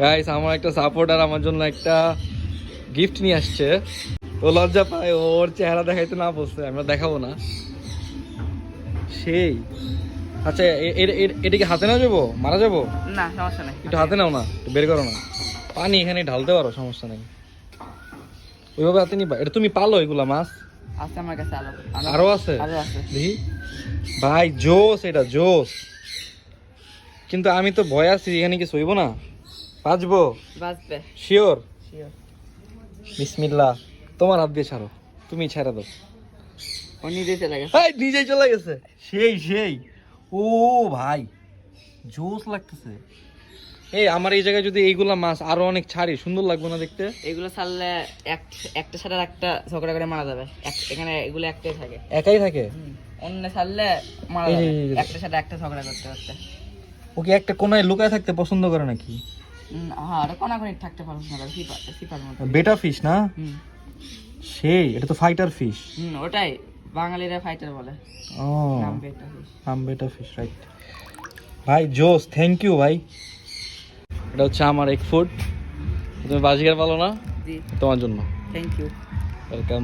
Guys আমার একটা supporter আমার জন্য একটা গিফট নিয়ে আসছে। ও লজ্জা পায়, ওর চেহারা দেখাইতে না বলছে, আমরা দেখাবো না। সেই আচ্ছা, এটা কি হাতে নাও যাবো, মারা যাবো? না সমস্যা নাই, একটু হাতে নাও না, একটু বের করো না। পানি এখানে ঢালতে পারো, সমস্যা নেই। ওইভাবে হাতে নিবা। এটা তুমি পালো এগুলা মাছ? আছে আমার কাছে আলো। আরো আছে? আরো আছে। দেখি ভাই, জোস, এটা জোস। কিন্তু আমি তো ভয় আছি, এখানে কি সইব না? বাঁচবো বাঁচবে শিওর? শিওর। বিসমিল্লাহ। তোমার হাত দিয়ে ছাড়ো, তুমি ছেড়ে দাও। ও নিজে চলে গেছে। এই নিজেই চলে গেছে। সেই সেই। ও ভাই, জোস লাগতেছে। এই আমার এই জায়গায় যদি এইগুলা মাছ আরো অনেক ছাড়ি, সুন্দর লাগবে না দেখতে? এগুলো ছাড়লে একটা সাথে একটা ঝগড়া করে মারা যাবে। এখানে এগুলো একটাই থাকে। একাই থাকে? অন্য ছাড়লে মারা এই যে, যাবে এই যে। একটা সাথে একটা ঝগড়া করতে করতে। ওকে একটা কোনায় লুকায় থাকতে পছন্দ করে নাকি? হ্যাঁ, আর কোনাকুনি থাকতে পারবো না, সিপার মতো। বেটা ফিশ না? হুম সেই, এটা তো ফাইটার ফিশ। ওটাই বাঙালিরা ফাইটার বলে। ও, নাম বেটা fish। নাম বেটা ফিশ, রাইট। ভাই জোস, থ্যাংক ইউ ভাই। এটা হচ্ছে আমার এক ফুড। তুমি বাজিকার পালো না? জি, তোমার জন্য। Thank you. ওয়েলকাম।